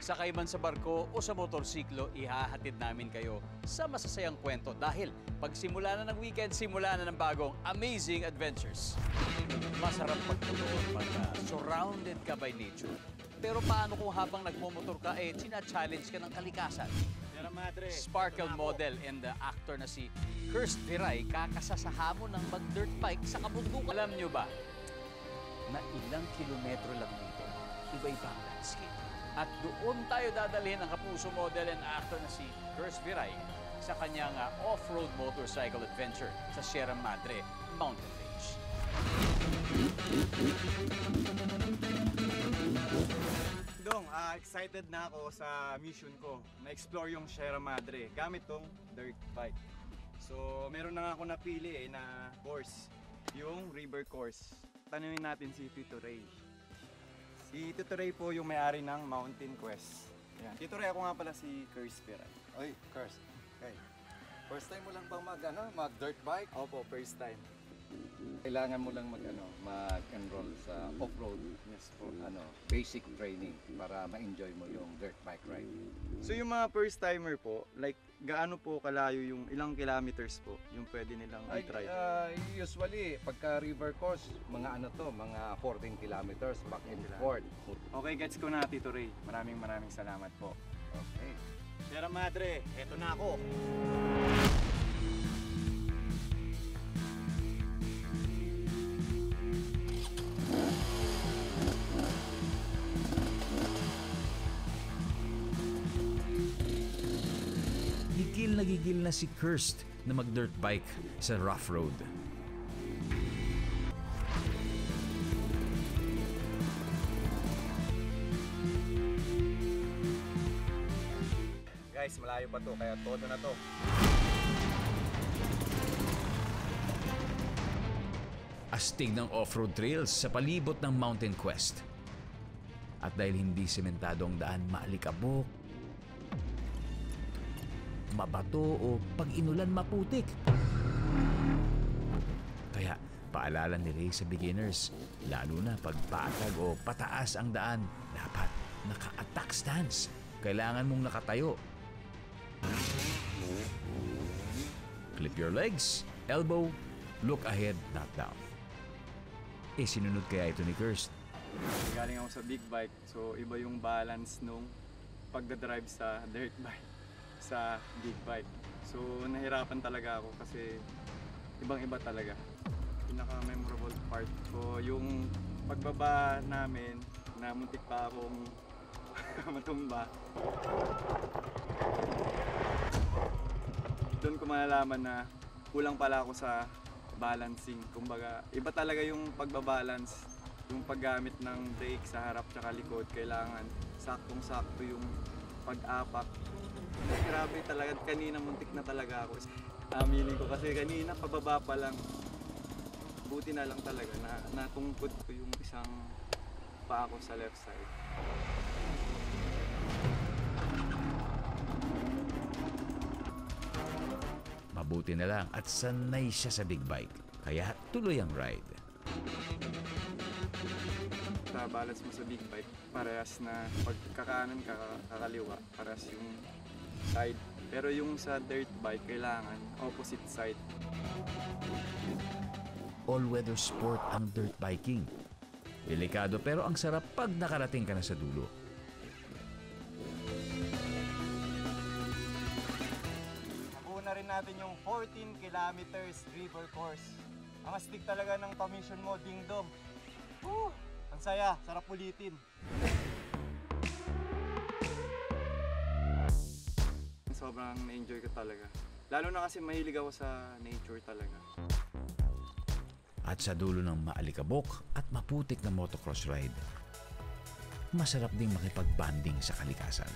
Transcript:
Sakay man sa barko o sa motorsiklo, ihahatid namin kayo sa masasayang kwento dahil pag simula na ng weekend, simula na ng bagong amazing adventures. Masarap magtuloy pag surrounded ka by nature. Pero paano kung habang nagmumotor ka, china-challenge ka ng kalikasan? Sparkle model and the actor na si Kirst Viray kakasasahamo ng mag-dirt bike sa kabundukan. Alam nyo ba na ilang kilometro lang dito, iba-iba ang landscape. At doon tayo dadalhin ang kapuso model and actor na si Kirst Viray sa kanyang off-road motorcycle adventure sa Sierra Madre Mountain Range. Dong, excited na ako sa mission ko na explore yung Sierra Madre gamit tong dirt bike. So, meron na nga ako napili na course, yung river course. Tanungin natin si Tito Ray. Si Tito Ray po yung may-ari ng Mountain Quest. Yan. Tito Ray, ako nga pala si Kirst Viray. Oy, Kirst. Okay. First time mo lang bang mag-dirt bike? Opo, first time. Kailangan mo lang mag-enroll sa off-road, Yes po. basic training para ma-enjoy mo yung dirt bike ride. So yung mga first timer po, like gaano po kalayo yung ilang kilometers po yung pwede nilang i-try? Usually, pagka river course, mga 14 kilometers back and forth. Okay, gets ko na Tito Ray. Maraming salamat po. Okay. Sierra Madre, eto na ako. Gigil na si Kirst na mag-dirt bike sa rough road. Guys, malayo pa to, kaya todo na to. Astig ng off-road trails sa palibot ng Mountain Quest. At dahil hindi sementado ang daan, maalikabok, mabato o pag inulan maputik. Kaya paalala ni Ray sa beginners, lalo na pag patag o pataas ang daan, dapat naka-attack stance. Kailangan mong nakatayo. Clip your legs, elbow, look ahead, not down. Sinunod kaya ito ni Kirst? Galing ako sa big bike, so iba yung balance nung pagdadrive sa dirt bike sa big bike. So nahirapan talaga ako kasi ibang-iba talaga. Pinaka-memorable part ko yung pagbaba namin na muntik pa akong matumba. Doon ko malalaman na kulang pala ako sa balancing. Kumbaga, iba talaga yung pagbabalance, yung paggamit ng brake sa harap tsaka likod. Kailangan saktong-sakto yung pag-apak. Grabe talaga, kanina muntik na talaga ako. Aminin ko kasi kanina pababa pa lang. Buti na lang talaga na natungkod ko yung isang paa ko sa left side. Mabuti na lang at sanay siya sa big bike, kaya tuloy ang ride. Sa balance mo sa big bike, parehas na pagkakanan kakaliwa, parehas yung side. Pero yung sa dirt bike, kailangan opposite side. All-weather sport ang dirt biking. Delikado pero ang sarap pag nakarating ka na sa dulo. Nakuha na rin natin yung 14 kilometers river course. Ang astig talaga ng commission mo, Ding Dong. Ang saya, sarap ulitin. Sobrang na-enjoy ko talaga. Lalo na kasi mahilig ako sa nature talaga. At sa dulo ng maalikabok at maputik na motocross ride, masarap ding makipag-banding sa kalikasan.